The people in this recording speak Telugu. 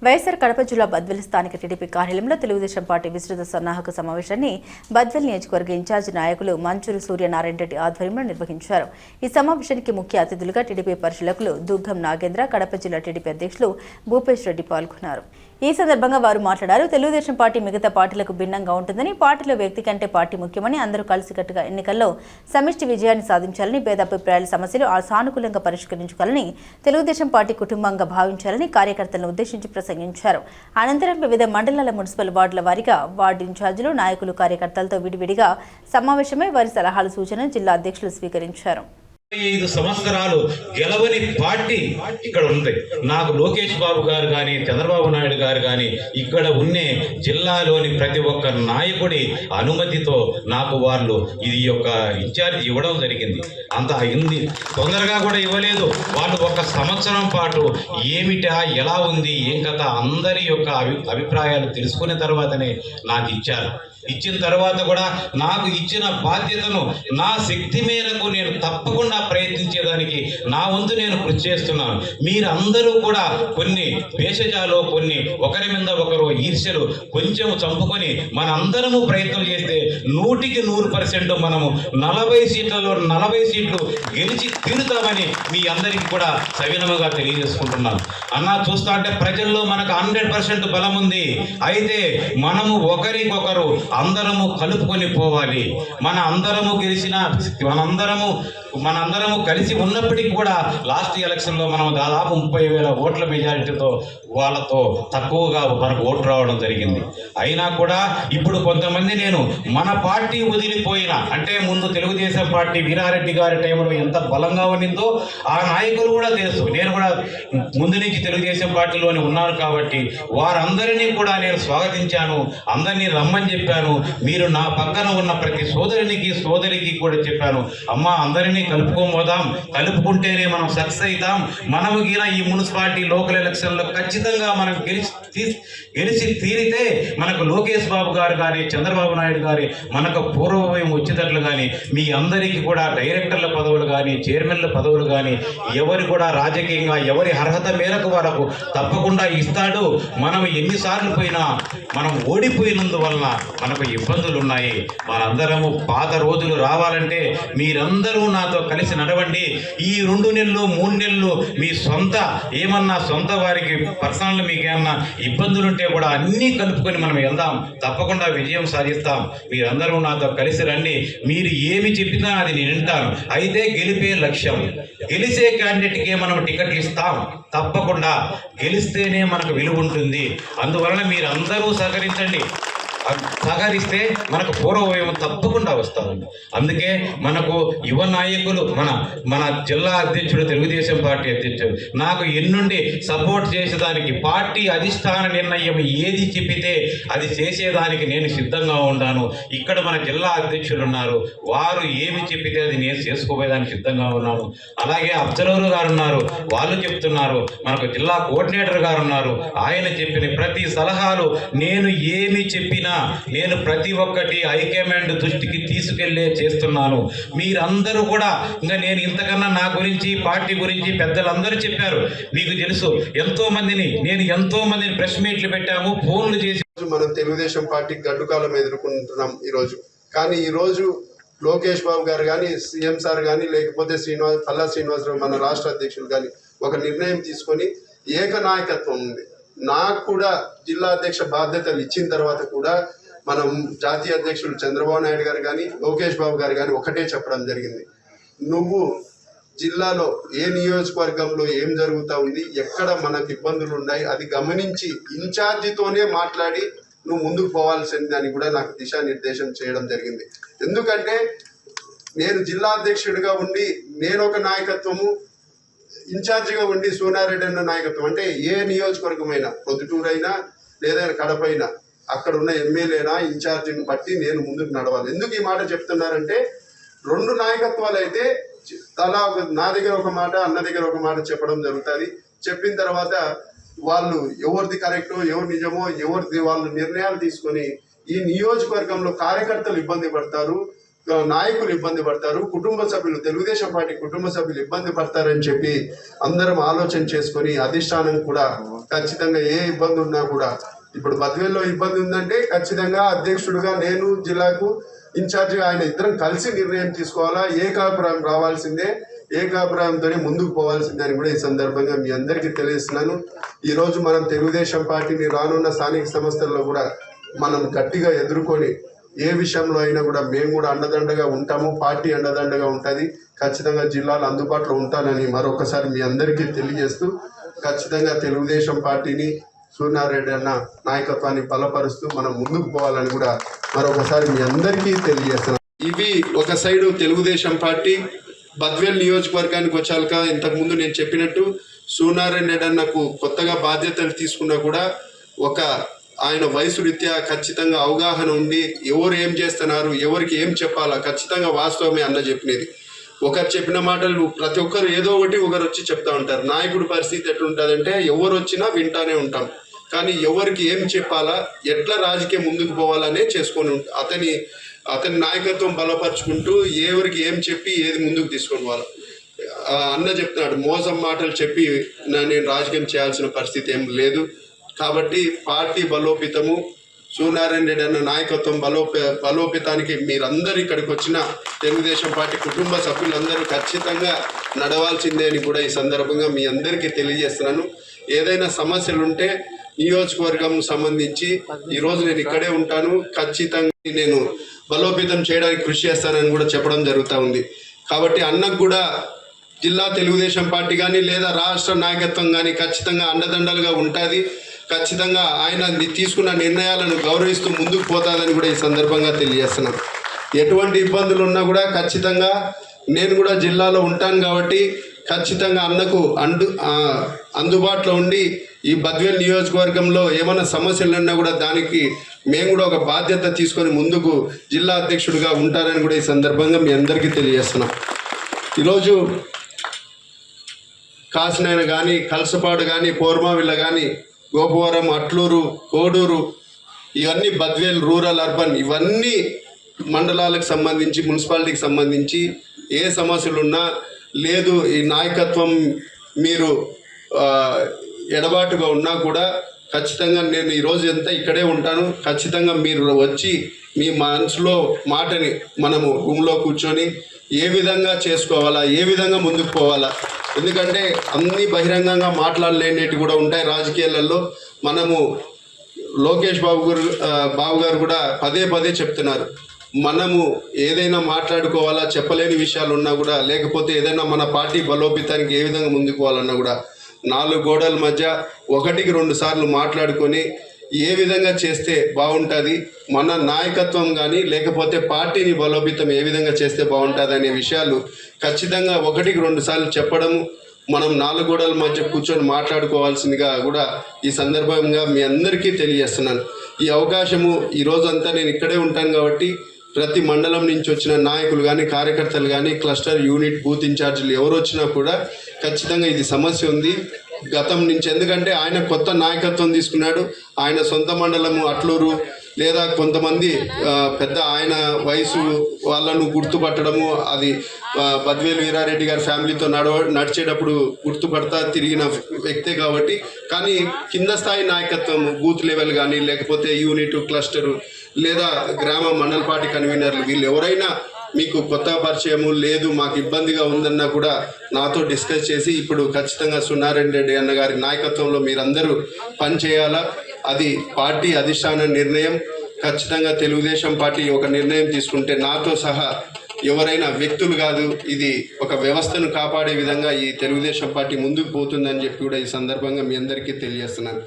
వైఎస్ఆర్ కడప జిల్లా బద్వేల్ స్థానిక టీడీపీ కార్యాలయంలో తెలుగుదేశం పార్టీ విస్తృత సన్నాహక సమావేశాన్ని బద్వేల్ నియోజకవర్గ ఇన్ఛార్జి నాయకులు మంచూరు సూర్యనారాయణ రెడ్డి ఆధ్వర్యంలో నిర్వహించారు. ఈ సమావేశానికి ముఖ్య అతిథులుగా టీడీపీ పరిశీలకులు దుగ్గం నాగేంద్ర, కడప జిల్లా టీడీపీ అధ్యక్షులు భూపేష్ రెడ్డి పాల్గొన్నారు. ఈ సందర్భంగా వారు మాట్లాడారు. తెలుగుదేశం పార్టీ మిగతా పార్టీలకు భిన్నంగా ఉంటుందని, పార్టీలో వ్యక్తి కంటే పార్టీ ముఖ్యమని, అందరూ కలిసికట్టుగా ఎన్నికల్లో సమిష్టి విజయాన్ని సాధించాలని, భేదాభిప్రాయాల సమస్యలు సానుకూలంగా పరిష్కరించుకోవాలని, తెలుగుదేశం పార్టీ కుటుంబంగా భావించాలని కార్యకర్తలను ఉద్దేశించి ప్రసంగించారు. అనంతరం వివిధ మండలాల మున్సిపల్ వార్డుల వారీగా వార్డు ఇన్ఛార్జీలు, నాయకులు, కార్యకర్తలతో విడివిడిగా సమావేశమై వారి సలహాలు, సూచనలు జిల్లా అధ్యక్షులు స్వీకరించారు. 5 సంవత్సరాలు గెలవని పార్టీ ఇక్కడ ఉంది. నాకు లోకేష్ బాబు గారు కానీ, చంద్రబాబు నాయుడు గారు కానీ, ఇక్కడ ఉన్నే జిల్లాలోని ప్రతి ఒక్క నాయకుడి అనుమతితో నాకు వాళ్ళు ఇది యొక్క ఇన్ఛార్జ్ ఇవ్వడం జరిగింది. అంత అయింది, తొందరగా కూడా ఇవ్వలేదు. వాళ్ళు 1 సంవత్సరం పాటు ఏమిటా, ఎలా ఉంది, ఏం కథ అందరి యొక్క అభిప్రాయాలు తెలుసుకున్న తర్వాతనే నాకు ఇచ్చారు. ఇచ్చిన తర్వాత కూడా నాకు ఇచ్చిన బాధ్యతను నా శక్తి మేరకు నేను తప్పకుండా ప్రయత్నించేదానికి నా వంతు నేను కృషి చేస్తున్నాను. మీరందరూ కూడా కొన్ని భేషజాలు, కొన్ని ఒకరి మీద ఒకరు ఈర్ష్యలు కొంచెం చంపుకొని మనందరము ప్రయత్నం చేస్తే 100% మనము 40 సీట్లలో 40 సీట్లు గెలిచి తీరుతామని మీ అందరికీ కూడా సవినముగా తెలియజేసుకుంటున్నాను. అన్నా చూస్తా అంటే ప్రజల్లో మనకు 100% బలం ఉంది. అయితే మనము ఒకరికొకరు అందరము కలుపుకొని పోవాలి. మనందరము కలిసి ఉన్నప్పటికీ కూడా లాస్ట్ ఎలక్షన్లో మనం దాదాపు 30,000 ఓట్ల మెజారిటీతో వాళ్ళతో తక్కువగా మనకు ఓటు రావడం జరిగింది. అయినా కూడా ఇప్పుడు కొంతమంది నేను మన పార్టీ వదిలిపోయిన, అంటే ముందు తెలుగుదేశం పార్టీ వీరారెడ్డి గారి టైంలో ఎంత బలంగా ఉన్నిందో ఆ నాయకులు కూడా తెలుసు. నేను కూడా ముందు నుంచి తెలుగుదేశం పార్టీలోనే ఉన్నాను కాబట్టి వారందరినీ కూడా నేను స్వాగతించాను. అందరినీ రమ్మని చెప్పాను. మీరు నా పక్కన ఉన్న ప్రతి సోదరికి కూడా చెప్పాను, అమ్మ అందరినీ కలుపుకోబోదాం, కలుపుకుంటేనే మనం సక్సెస్ అవుతాం. మనము గిన ఈ మున్సిపాలిటీ లోకల్ ఎలక్షన్లో ఖచ్చితంగా మనం గెలిచి తీరితే మనకు లోకేష్ బాబు గారు కానీ, చంద్రబాబు నాయుడు గారి మనకు పూర్వభయం వచ్చేటట్లు కానీ, మీ అందరికీ కూడా డైరెక్టర్ల పదవులు కానీ, చైర్మన్ల పదవులు కానీ ఎవరు కూడా రాజకీయంగా ఎవరి అర్హత మేరకు వరకు తప్పకుండా ఇస్తాడు. మనం ఎన్నిసార్లు పోయినా మనం ఓడిపోయినందువలన మనకు ఇబ్బందులు ఉన్నాయి. మనందరము పాత రోజులు రావాలంటే మీరందరూ నాతో కలిసి నడవండి. ఈ 2 నెలలు 3 నెలలు మీ సొంత వారికి పర్సనల్ మీకు ఏమన్నా ఇబ్బందులుంటే కూడా అన్నీ కలుపుకొని మనం వెళ్దాం. తప్పకుండా విజయం సాధిస్తాం. మీరందరూ నాతో కలిసి రండి. మీరు ఏమి చెప్పినా అది నేను వింటాను. అయితే గెలిపే లక్ష్యం. గెలిచే క్యాండిడేట్కే మనం టికెట్లు ఇస్తాం. తప్పకుండా గెలిస్తేనే మనకు విలువ ఉంటుంది. అందువలన మీరందరూ సహకరిస్తే మనకు పూర్వవయం తప్పకుండా వస్తామండి. అందుకే మనకు యువ నాయకులు మన జిల్లా అధ్యక్షుడు, తెలుగుదేశం పార్టీ అధ్యక్షుడు నాకు ఎన్నుండి సపోర్ట్ చేసేదానికి, పార్టీ అధిష్టాన నిర్ణయం ఏది చెప్పితే అది చేసేదానికి నేను సిద్ధంగా ఉన్నాను. ఇక్కడ మన జిల్లా అధ్యక్షులు ఉన్నారు, వారు ఏమి చెప్పితే అది నేను చేసుకోపోయేదానికి సిద్ధంగా ఉన్నాను. అలాగే అబ్జర్వర్ గారు ఉన్నారు, వాళ్ళు చెప్తున్నారు. మనకు జిల్లా కోఆర్డినేటర్ గారు ఉన్నారు, ఆయన చెప్పిన ప్రతి సలహాలు నేను ఏమి చెప్పినా నేను ప్రతి ఒక్కటి హైకమాండ్ దృష్టికి తీసుకెళ్లే చేస్తున్నాను. మీరందరూ కూడా ఇంకా నేను ఇంతకన్నా నా గురించి, పార్టీ గురించి పెద్దలందరూ చెప్పారు. మీకు తెలుసు, ఎంతో మందిని ప్రెస్ మీట్లు పెట్టాము, ఫోన్లు చేసి మనం తెలుగుదేశం పార్టీ గడ్డుకాలం ఎదుర్కొంటున్నాం ఈరోజు. కానీ ఈరోజు లోకేష్ బాబు గారు కానీ, సీఎం సార్ కానీ, లేకపోతే పల్లా శ్రీనివాసరావు మన రాష్ట్ర అధ్యక్షులు కానీ ఒక నిర్ణయం తీసుకొని ఏకనాయకత్వం ఉంది. నాకు కూడా జిల్లా అధ్యక్ష బాధ్యతలు ఇచ్చిన తర్వాత కూడా మనం జాతీయ అధ్యక్షులు చంద్రబాబు నాయుడు గారు కానీ, లోకేష్ బాబు గారు కానీ ఒకటే చెప్పడం జరిగింది, నువ్వు జిల్లాలో ఏ నియోజకవర్గంలో ఏం జరుగుతూ ఉంది, ఎక్కడ మనకు ఇబ్బందులు ఉన్నాయి అది గమనించి ఇన్ఛార్జితోనే మాట్లాడి నువ్వు ముందుకు పోవాల్సిందని కూడా నాకు దిశానిర్దేశం చేయడం జరిగింది. ఎందుకంటే నేను జిల్లా అధ్యక్షుడిగా ఉండి నేను ఒక నాయకత్వము, ఇన్ఛార్జిగా ఉండి సూర్యారెడ్డి అన్న నాయకత్వం, అంటే ఏ నియోజకవర్గమైనా, పొద్దుటూరు అయినా లేదా కడప అయినా అక్కడ ఉన్న ఎమ్మెల్యేనా ఇన్ఛార్జిని బట్టి నేను ముందుకు నడవాలి. ఎందుకు ఈ మాట చెప్తున్నారంటే 2 నాయకత్వాలు అయితే తలా నా దగ్గర ఒక మాట, అన్న దగ్గర ఒక మాట చెప్పడం జరుగుతుంది. చెప్పిన తర్వాత వాళ్ళు ఎవరిది కరెక్టో, ఎవరు నిజమో, ఎవరిది వాళ్ళు నిర్ణయాలు తీసుకొని ఈ నియోజకవర్గంలో కార్యకర్తలు ఇబ్బంది పడతారు, నాయకులు ఇబ్బంది పడతారు, కుటుంబ సభ్యులు, తెలుగుదేశం పార్టీ కుటుంబ సభ్యులు ఇబ్బంది పడతారని చెప్పి అందరం ఆలోచన చేసుకొని అధిష్టానం కూడా ఖచ్చితంగా ఏ ఇబ్బంది ఉన్నా కూడా, ఇప్పుడు బద్వేల్లో ఇబ్బంది ఉందంటే ఖచ్చితంగా అధ్యక్షుడిగా నేను, జిల్లాకు ఇన్ఛార్జిగా ఆయన ఇద్దరం కలిసి నిర్ణయం తీసుకోవాలా, ఏకాభిప్రాయం రావాల్సిందే, ఏకాభిప్రాయంతోనే ముందుకు పోవాల్సిందే అని కూడా ఈ సందర్భంగా మీ అందరికీ తెలియజేస్తున్నాను. ఈ రోజు మనం తెలుగుదేశం పార్టీని రానున్న స్థానిక సంస్థల్లో కూడా మనం గట్టిగా ఎదుర్కొని ఏ విషయంలో అయినా కూడా మేము కూడా అండదండగా ఉంటాము, పార్టీ అండదండగా ఉంటుంది, ఖచ్చితంగా జిల్లాలో అందుబాటులో ఉంటానని మరొకసారి మీ అందరికీ తెలియజేస్తూ, ఖచ్చితంగా తెలుగుదేశం పార్టీని సూర్యారెడ్డి అన్న నాయకత్వాన్ని బలపరుస్తూ మనం ముందుకు పోవాలని కూడా మరొకసారి మీ అందరికీ తెలియజేస్తున్నాం. ఇవి ఒక సైడు తెలుగుదేశం పార్టీ. బద్వేల్ నియోజకవర్గానికి వచ్చాక ఇంతకుముందు నేను చెప్పినట్టు సూర్యారెడ్డి అన్నకు కొత్తగా బాధ్యతలు తీసుకున్నా కూడా ఒక ఆయన వయసు రీత్యా ఖచ్చితంగా అవగాహన ఉండి ఎవరు ఏం చేస్తున్నారు, ఎవరికి ఏం చెప్పాలా, ఖచ్చితంగా వాస్తవమే అన్న చెప్పినది. ఒకరు చెప్పిన మాటలు ప్రతి ఒక్కరు ఏదో ఒకటి ఒకరు వచ్చి చెప్తా ఉంటారు. నాయకుడి పరిస్థితి ఎట్లుంటుందంటే ఎవరు వచ్చినా వింటానే ఉంటాం, కానీ ఎవరికి ఏం చెప్పాలా, ఎట్లా రాజకీయం ముందుకు పోవాలనే చేసుకొని అతని నాయకత్వం బలపరుచుకుంటూ ఎవరికి ఏం చెప్పి ఏది ముందుకు తీసుకొని పోవాలి. అన్న చెప్తున్నాడు, మోసం మాటలు చెప్పి నేను రాజకీయం చేయాల్సిన పరిస్థితి ఏం లేదు. కాబట్టి పార్టీ బలోపేతము, సూర్యనారాయణ అన్న నాయకత్వం బలోపేతానికి మీరందరూ ఇక్కడికి వచ్చిన తెలుగుదేశం పార్టీ కుటుంబ సభ్యులందరూ ఖచ్చితంగా నడవాల్సిందే అని కూడా ఈ సందర్భంగా మీ అందరికీ తెలియజేస్తున్నాను. ఏదైనా సమస్యలు ఉంటే నియోజకవర్గం సంబంధించి ఈరోజు నేను ఇక్కడే ఉంటాను, ఖచ్చితంగా నేను బలోపేతం చేయడానికి కృషి చేస్తానని కూడా చెప్పడం జరుగుతూ ఉంది. కాబట్టి అన్నకు కూడా జిల్లా తెలుగుదేశం పార్టీ కానీ లేదా రాష్ట్ర నాయకత్వం కానీ ఖచ్చితంగా అండదండలుగా ఉంటుంది. ఖచ్చితంగా ఆయన తీసుకున్న నిర్ణయాలను గౌరవిస్తూ ముందుకు పోతాదని కూడా ఈ సందర్భంగా తెలియజేస్తున్నాం. ఎటువంటి ఇబ్బందులు ఉన్నా కూడా ఖచ్చితంగా నేను కూడా జిల్లాలో ఉంటాను కాబట్టి ఖచ్చితంగా అన్నకు అందుబాటులో ఉండి ఈ బద్వేల్ నియోజకవర్గంలో ఏమైనా సమస్యలు ఉన్నా కూడా దానికి మేము కూడా ఒక బాధ్యత తీసుకొని ముందుకు జిల్లా అధ్యక్షుడిగా ఉంటారని కూడా ఈ సందర్భంగా మీ అందరికీ తెలియజేస్తున్నాం. ఈరోజు కాసినాయన కానీ, కలసపాడు కానీ, పోర్మావిల్ల కానీ, గోపవరం, అట్లూరు, కోడూరు, ఇవన్నీ బద్వేల్ రూరల్ అర్బన్ ఇవన్నీ మండలాలకు సంబంధించి మున్సిపాలిటీకి సంబంధించి ఏ సమస్యలున్నా లేదు ఈ నాయకత్వం మీరు ఎడబాటుగా ఉన్నా కూడా ఖచ్చితంగా నేను ఈరోజు ఎంత ఇక్కడే ఉంటాను. ఖచ్చితంగా మీరు వచ్చి మీ మనసులో మాటని మనము రూమ్లో కూర్చొని ఏ విధంగా చేసుకోవాలా, ఏ విధంగా ముందుకు పోవాలా, ఎందుకంటే అన్నీ బహిరంగంగా మాట్లాడలేనివి కూడా ఉంటాయి రాజకీయాలలో. మనము లోకేష్ బాబు గారు కూడా పదే పదే చెప్తున్నారు, మనము ఏదైనా మాట్లాడుకోవాలా, చెప్పలేని విషయాలు ఉన్నా కూడా, లేకపోతే ఏదైనా మన పార్టీ బలోపేతానికి ఏ విధంగా ముందుకు పోవాలన్నా కూడా 4 గోడల మధ్య 1-2 సార్లు మాట్లాడుకొని ఏ విధంగా చేస్తే బాగుంటుంది, మన నాయకత్వం కానీ లేకపోతే పార్టీని బలోపేతం ఏ విధంగా చేస్తే బాగుంటుంది అనే విషయాలు ఖచ్చితంగా 1-2 సార్లు చెప్పడము, మనం 4 గోడల మధ్య కూర్చొని మాట్లాడుకోవాల్సిందిగా కూడా ఈ సందర్భంగా మీ అందరికీ తెలియజేస్తున్నాను. ఈ అవకాశము ఈ రోజంతా నేను ఇక్కడే ఉంటాను కాబట్టి ప్రతి మండలం నుంచి వచ్చిన నాయకులు కానీ, కార్యకర్తలు కానీ, క్లస్టర్ యూనిట్ బూత్ ఇన్ఛార్జీలు ఎవరు వచ్చినా కూడా ఖచ్చితంగా ఇది సమస్య ఉంది గతం నుంచి. ఎందుకంటే ఆయన కొత్త నాయకత్వం తీసుకున్నాడు. ఆయన సొంత మండలము అట్లూరు, లేదా కొంతమంది పెద్ద ఆయన వయసు వాళ్ళను గుర్తుపట్టడము, అది బద్వేలు వీరారెడ్డి గారి ఫ్యామిలీతో నడిచేటప్పుడు గుర్తుపడతా తిరిగిన వ్యక్తే కాబట్టి, కానీ కింద స్థాయి నాయకత్వం బూత్ లెవెల్ కానీ లేకపోతే యూనిట్, క్లస్టరు లేదా గ్రామ మండల పార్టీ కన్వీనర్లు వీళ్ళు ఎవరైనా మీకు కొత్త పరిచయము లేదు, మాకు ఇబ్బందిగా ఉందన్నా కూడా నాతో డిస్కస్ చేసి ఇప్పుడు ఖచ్చితంగా సూర్యనారాయణ అన్న గారి నాయకత్వంలో మీరందరూ పనిచేయాలా. అది పార్టీ అధిష్టాన నిర్ణయం. ఖచ్చితంగా తెలుగుదేశం పార్టీ ఒక నిర్ణయం తీసుకుంటే నాతో సహా ఎవరైనా వ్యక్తులు కాదు, ఇది ఒక వ్యవస్థను కాపాడే విధంగా ఈ తెలుగుదేశం పార్టీ ముందుకు పోతుందని చెప్పి కూడా ఈ సందర్భంగా మీ అందరికీ తెలియజేస్తున్నాను.